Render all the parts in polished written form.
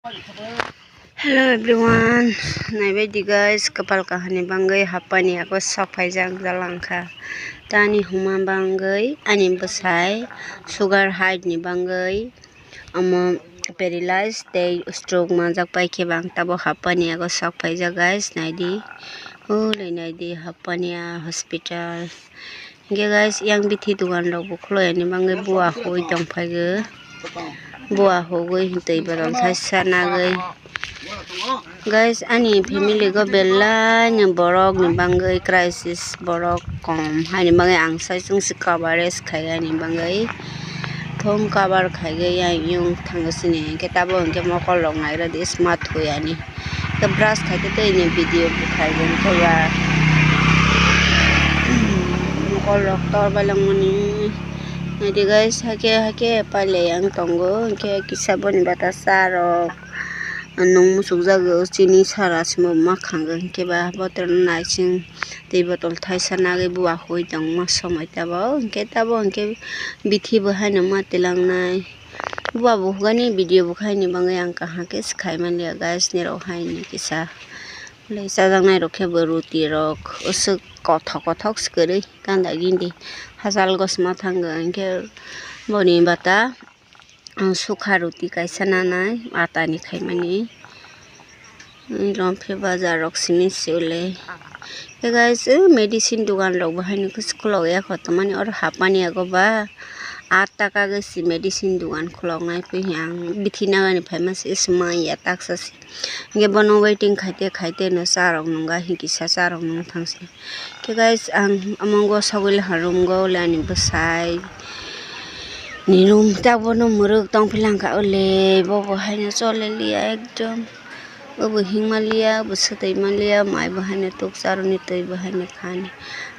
Hello everyone, naibadi guys kapal kahani bangai hapani ako sapai jalangka tani huma bangai ani besai sugar high ni bangai amo paralyzed day stroke manjak pai ke bang tabo hapani ako sapai ja guys naidi naidi hapani hospital ge guys yang bithi dukan rok bukhlo ani bangai buah hoi tong pai ge buah hogoi tei badal thai sana guys ani family go bella ni borok ni bangai crisis borok kom hani bangai angsai chung si coverage khai ani bangai thong cover khai ge yang yung thangasini ke tabo ke mokol rok ngai ra de smart hoi ani ke brush khai te ni video khai gen ko ya mokol rok tor balang mani nadi guys hake pale yang tonggo ke kisaboni batasa rok nong musuk jago chini sara simo makhang ke ba botol naising tei botol thaisa nage buah hoi tong ma somai tabo ke bithi bahai na matilang nai buah buhgani video bukhai ni bangai ang kaha ke skhai man ya guys ni ro hai ni kisa le sajang nai rokhe beruti rok usuk kothok skori kanda gindi hasal gos mathang ke boni bata sukha ruti kaisa nanai atani khaimani lompe bazar rok sini sule guys medicine dukan rok bahai ni khulok ya khotomani or hapani ago ba 8 taka ge si medicine dukan khulok nai pe yang bithina gani famous isma ya taksa ge bono waiting khaite no sarok nunga hiki sarok nung thangsi ke guys ang amongo sagul harum go lani besai nirum tabono muruk tong pilangka ole bobo haina chole liya ekdom obo hingmalia busatei malia mai bahane tok saruni tei bahane khani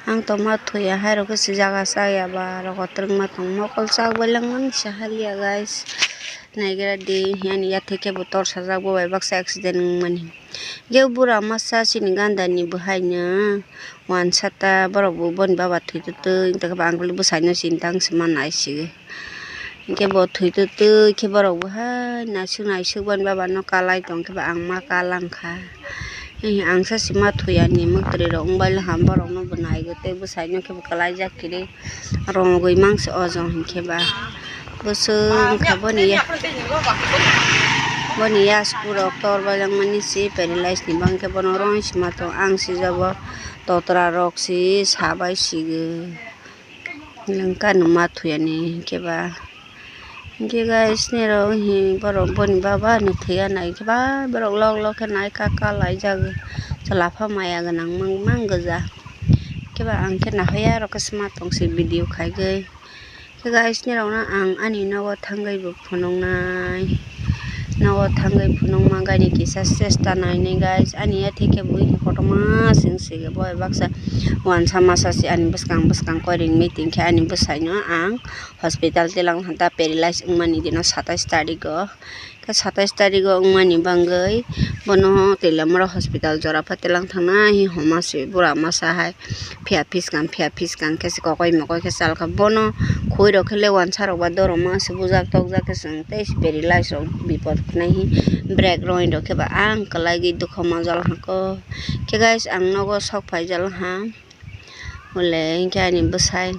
ang toma thoya hairo ke jaga saya ba rokotreng ma tong mokol sak balang man sahalia guys naigera de yani ya theke botor sajak bo baksa accident mani ge bura masa sini ganda ni bahainya wan sata borok bu bon baba thuitu te ta bangul bu saino sintang semanai sige ke bo thuitu te ke borok bahai naisuk bon baba no kalai tong ke ang ma kalang kha ang sa sima thuyani muktre rong bal ham borok no banai ge te bu saino ke kalai jakire rong goi mangse ojong ke ba busung khaboni ya skuro tor balang mani si paralyzed ni bangke bono rong sima to ang si jabo totra rok si sabai sige langka no mathuyani ke ba ge guys ne ro hi borok boni baba ni thuya nai ke ba borok lok ke nai ka lai jag chalafa maya ganang mang gaja ke ba ang ke na hoya ro kasma tong si video khai ge guys ni ro na ang ani nawa thangai bu phunong nai nawa thangai phunong ma gani kisa sesta nai ne guys ani ya theke bui photoma sing ge boy baksa wan samasa si ani buskang koring meeting ke ani busaino ang hospital telang hanta paralyzed ungmani dino 27 tariko ke 27 tariko ungmani bangai bono telamra hospital jorapha telang thangna hi homase bura masa hai phia phiskang ke kokoi mokoi ke salka bono khoi rokhele wan sarok ba doroma se bujak tokjak ke sung te paralyzed bipod nahi break roi rokhe ba ang kalagi dukho majal hako ke guys ang nogo sok paijal ha ole kani besai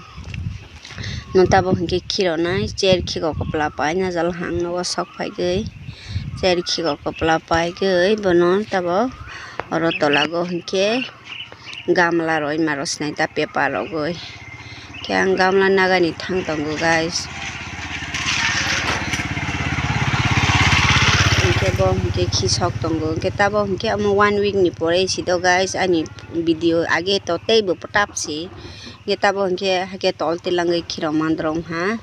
notabo ke khiro nai chair khiko kopla pai na jal hang no sok pai ge chair khiko kopla pai ge bono tabo oro tolago ke gamla roi maros nai ta paper rogoi ke ang gamla nagani thang tongo guys ke khisok tongo ke tabo ke amo 1 week ni pore si do guys ani video age to teibo potap si ke tabo ke hake tol tilangai khiro mandrong ha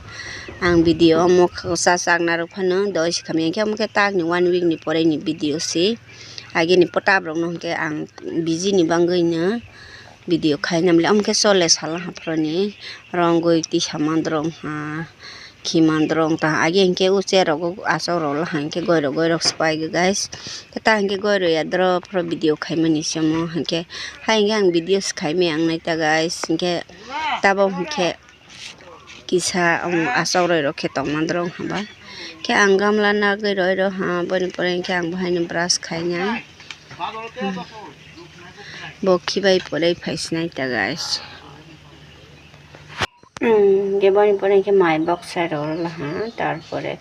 ang video mo sa sak na rphano do si khami ke mo ke tak ni 1 week ni pore ni video si age ni potap rong no ke ang busy ni bangai na video khai namle am ke sole sala haproni rongoi ti samandrong ha khimandrong ta age ke uche ro asoro la hanke goiro spai guys ta hanke goiro ya drop pro video khaimani samo hanke hainge ang videos khaime ang naita guys hanke tabo hanke kisa asoro ro khe tongmandrong haba ke ang gamla na goi roi ro ha boni pore ke ang bhai ni brush khaina bo khibai pore phaisnai ta guys ge boni pore ke mai box side ro la ha tar pore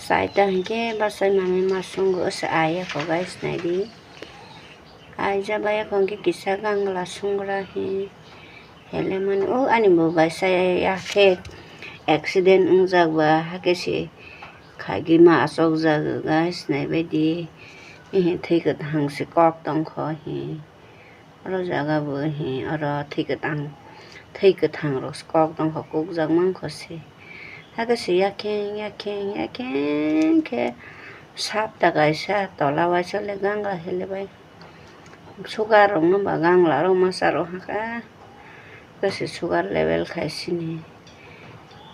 side ta ke basai mami masung go sa aya ko guys nai di ai ja baya ko ke kisa gangla sungra hi hele man o ani bo basai ya ke accident ungjak ba hakesi khagi ma asok jag guys nai bedi thik thang se kok tong kho hi aro jaga bo hi aro thik thang ro kok tong kho kok jag mang kho se hakesi yakeng ke sap ta gaisa tola wa chole gangla hele bai sugar rong no ba gangla ro masa ro haka kasi sugar level khaisini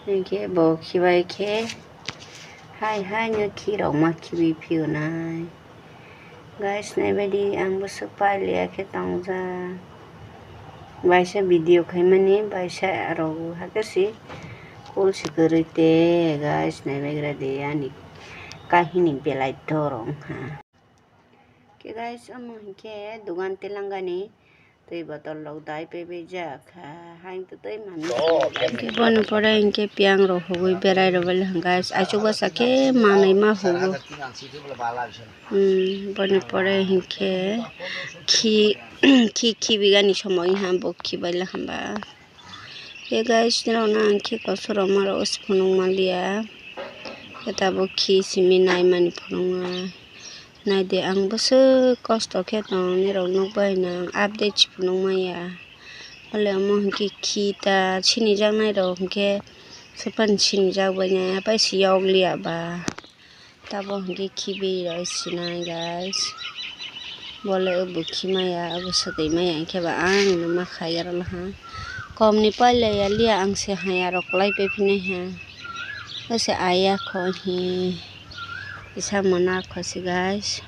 ke bo khibai ke hai nya khi ro ma khibi phiu nai guys nai bedi ang bo supai liya ke tongja baisa video khaimani baisa aro hakasi kul sikurite guys nai begra de ani kahini belai dorong ha ke guys amo ke dugan telangani tei botol log dai pe beja kha hain to tei mami ke bon pore inke piang ro hogoi berai ro bel guys achu basa ke manai ma hogo bon pore inke khi bigani somoy ha bokhi baila hamba ke guys no na inke kosoro maro uspunung malia eta bokhi simi nai mani phununga nai de ang bosu kosto ke tong ni ro nok bai na update phunung maya ole mo ki khita chini jang nai ro ke sepan chini jang bai na pa si yog lia ba tabo ki khibi ro sinai guys bole bukhi maya abusa dei maya ke ba ang ma khayar la ha kom ni pale ya lia ang se haya ro klai pe phine ha ase aya kho hi isa mana khosi guys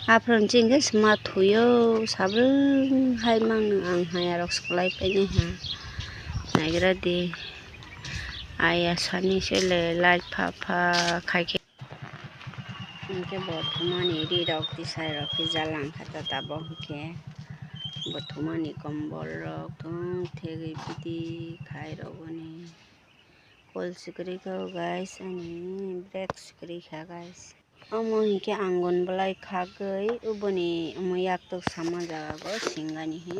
apron jinge sma thuyo sabrung hai mang ang haya rok sklai pe ni ha nagira di aya sani sele light pha khai ke inke bothumani ri rok ti sai rok ki jalang khata tabo ke bothumani kombol rok tung thegi piti khai rogoni kol sikri ko guys ani break sikri kha guys amo hike angon balai khagoi uboni yak to sama jaga go singani hi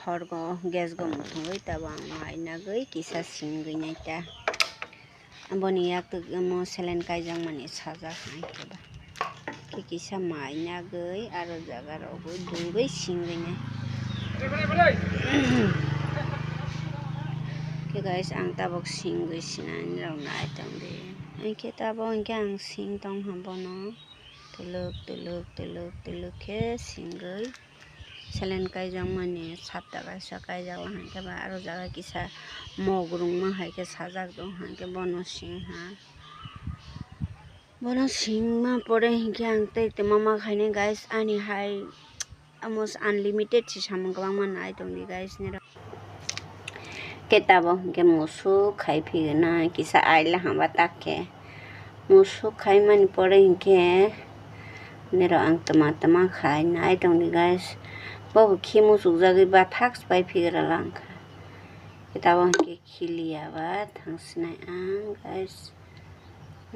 horgo gas go muthoi tabang maina goi kisa singoi naita aboni yak to mo selen kaijang mani saja khai keba ki kisa maina goi aro jaga ro go dungoi singoi nai ke guys ang tabok singoi sinan rong nai tong de ke tabo ang sing tong hambono tuluk ke singoi selen kaijang mani sapta kaisa kaijang han ke ba aro jaga kisa mogrung ma hai ke sajak dong han ke bono sing ma pore ke ang tei te mama khaine guys ani hai almost unlimited si samang kabang man nai tong di guys ni ketabo ke musu khai phi na kisa aila hamba takke musu khai mani pore ke nero ang tama khai nai tong di guys bobo khi musu jagi ba thaks pai phi ra lang ketabo ke khilia ba thangs nai ang guys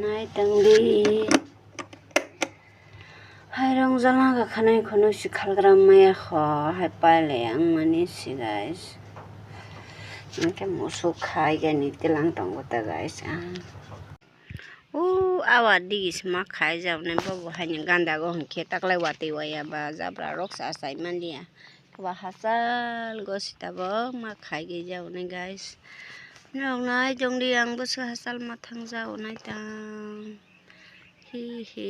nai tong di hai rong jala ga khanai khono sikhalgram maya kho hai pale ang mani si guys Nke musu khai gani tilang tong ta guys awa digis ma khai jaw ne bobo hani ganda go hke taklai wati waya ba jabra rok sa sai manlia ba hasal go sitabo ma khai ge jaw ne guys nong nai jong di ang bo sa hasal ma thang jaw nai tang he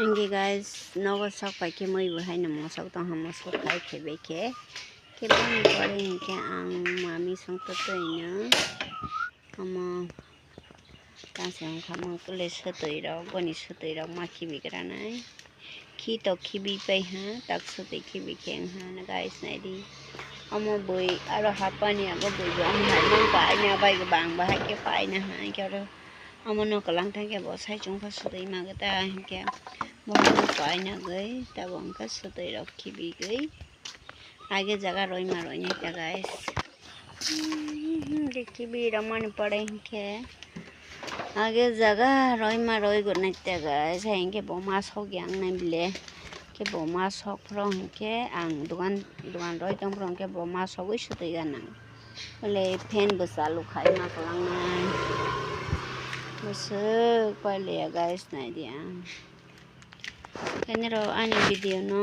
Angi guys nogo sok pai ke moi bo hai na mo sok tong ham sok khai khebe ke bani pore ke ang mami song to ina amo kasang khama kule sotoi rok boni sotoi rok ma khibi gra nai khi to khibi pai ha tak sotoi khibi keng ha na guys nai di amo boi aro hapani ago boi bo ang hai mang pa nya bai bang ba hai ke pai na ha ke ro Amono kalang tangke bo sai chung pha sudai magata hinke bono paina gai ta bongka sudai rakhi bi gai आगे जगह रोई मारो ये क्या guys देखी भी रमन पड़े के आगे जगह रोई मारो गुने त्या गाइस हेंके बोमास हो गया नहीं बिले के बोमास हो फ्रॉम के आंग दुकान रोई तंग फ्रॉम के बोमास हो गई सुते गाना बोले फैन बसालू खाई मा पलंग बस पहले गाइस नहीं दिया कने रो आनी वीडियो नो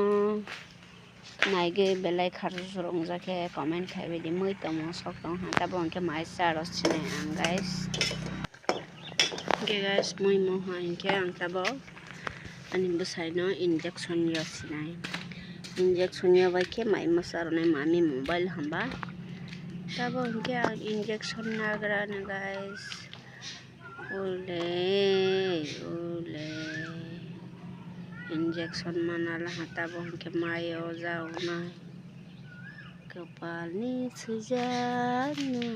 नाइगे बेलाय खारु रंजाके कमेन्ट खाइबायदि मैतम सक दं हाता बंके माइसा रसिने आं गाइस के गाइस मै मो हांके आं ताबो अनि बसाइनो इंजेक्शन रसिनाय इंजेक्शन याबाके माइ मसारने मामी मोबाइल हम्बा ताबो हंके आं इंजेक्शन नागरा न गाइस ओले इंजेक्शन मनाला हाता बंके मायो जावना कपालनि सुजानो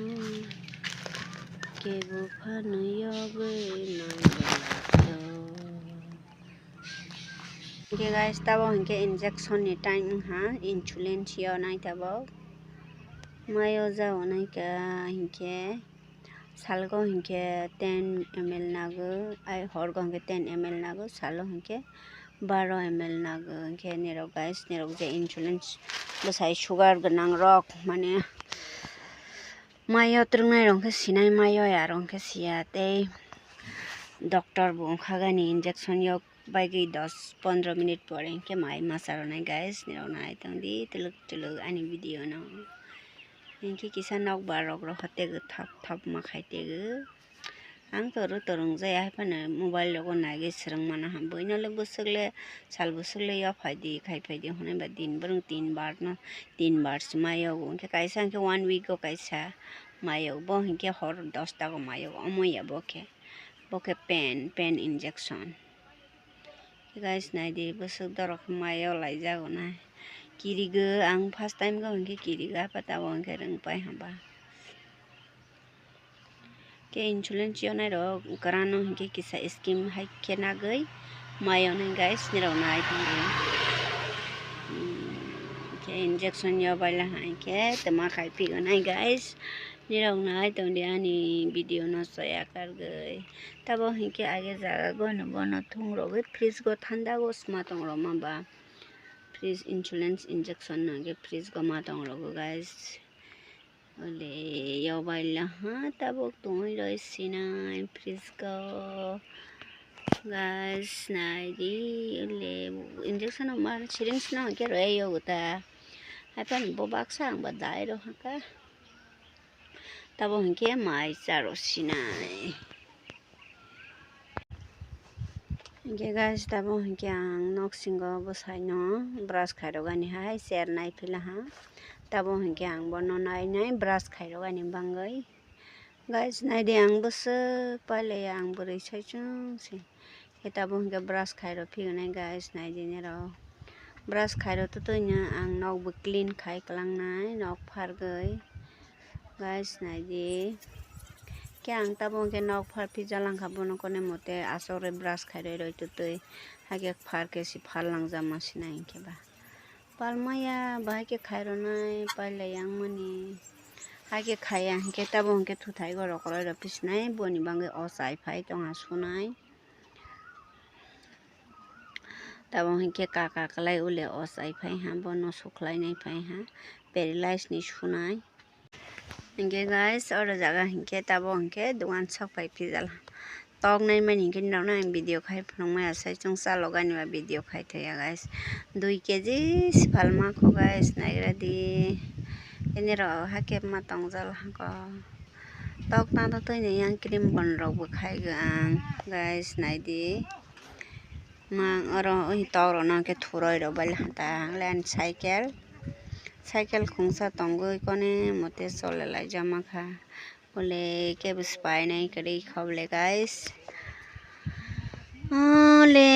के बुफानो यबे नायलातो के गाइस ताबो हंके इंजेक्शन नि टाइम हा इंसुलिन छियो नाय ताबो मायो जावना का हंके सालगो हंके 10 ml नागो आई हरगो हंके 10 ml नागो सालो हंके 12 ml नागो के नेरो गाइस नेरो जे इंसुलिन बसाई शुगर गनां रक माने मायो त्रुंनाय रंके सिनाय मायो या रंके सियाते डॉक्टर बुंखागानि इंजेक्शन yok बाइगै 10-15 मिनिट परे के माइ मासारनाय गाइस नेरो नाय तंदि तुलुक आनि भिडियो न इनके किसा नक बारक रहते थाप थाप माखाइते आं तोरो तरंग जाया फाने मोबाइल लोगो नागे सरंग माना हम बइनले बसगले साल बसगले या फायदि खाइफायदि होने बा दिन बरं 3 बार मायो उनके कैसा के 1 वीक को कैसा मायो बो हिंके हर 10 टा को मायो अमया बोके पेन इंजेक्शन गाइस नाय दे बसग दरक मायो लाई जागो ना किरिगो आं फर्स्ट टाइम गो हिंके किरिगा पता बंके रंग पाइ हबा के इंसुलिन चियोनाय रो करानो हिंके किसा स्कीम हाइके ना गई मायो ने गाइस निराव नाय थंगे के इंजेक्शन यो बाइला हाइके तमा खाइपिगो नाय गाइस निराव नाय तंदे आनी वीडियो न सया कर गई तबो हिंके आगे जागा गनो बनो थंग रो गई फ्रिज गो ठंडा गो स्मा तंग रो माबा फ्रिज इंसुलिन इंजेक्शन नगे फ्रिज गो मा तंग रो गाइस ओले यो बाइला हाँ तब तुम रसिना फ्रिज को गाइस नाइदी ओले इंजेक्शन मार सिरिंज ना के रयो गुता हापन बोबाक सांग बदाय रो हका तब हंके माइ चारसिना के गाइस तब हंके आं नक्सिंगो बसाइनो ब्रश खाइरो गानि हाय सेर नाय फिला हा तब हंके आं बनो नाय ब्रश खाइरो गानि बांगै गाइस नाय दे आं बस पहले आं बोरै साइचुंसे के तब हंके ब्रश खाइरो फिगनाय गाइस नाय दिने रो ब्रश खाइरो तोइनो आं नकबो क्लीन खाइ कलांनाय नक फारगै गाइस नाय दे के आं तब हंके नक फार फिजालांखा बनो कोने मते आसरे ब्रश खाइरो रइतो तोय हागे फारके सि फारलां जामासिना इनकेबा पालमाया बाहाके खाइरो नाय पहले yang मनी हागे खाया हंके तब हंके थुथाइ गरो करो पिसनाय बनि बांगे असाइ फाइ तंगा सुनाय तब हंके काका कलाई उले असाइ फाइ हा बनो सुखलाइ नाय फाइ हा पेरिलाइज नि सुनाय हंके गाइस और जगह हंके तब हंके दुकान सब फाइ फिजाल तक नाय मानि हंके नावना वीडियो खाइ फंगमा आसाइ चंसा लगानिवा वीडियो खाइ थया गाइस 2 केजी सिफालमा को गाइस नायरा दि एने रो हाके मा तंगजाल हाको तक ना तो तोइने yang क्रीम बन रौबो खाइगो आं गाइस नायदि मा अरो ओहि तरो ना के थुरय रो बाल हाता हांलान साइकेल खुंसा तंगो कोने मते चले लाई जमा खा बोले के बस पाइ नाय करी खबले गाइस ओले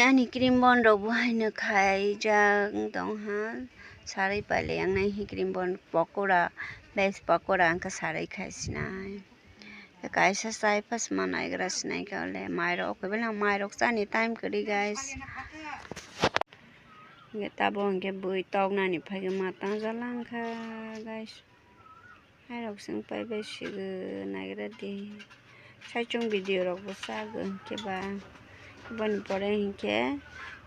आनी क्रीम बन रौबो हाइनो खाइ जां दं हा सारै पाले yang नाय क्रीम बन पकोड़ा बेस पकोड़ा अंका सारै खाइसिनाय kaisa sai pas manai gras nai ka le mairok ko bela mairok chani time kari guys ge tabo ge bui tok nani phage mata jalang kha guys mairok sing pai bai sigu nagira di saichung video rok bo sagu keba bon pore hinke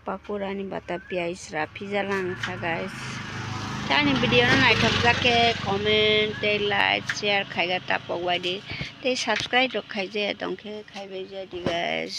pakura ni bata piais rapi jalang kha guys tani video na naithok jake comment tei like share khaiga tapok wadi tei subscribe rok khaijaya tongkhe khaibai jadi guys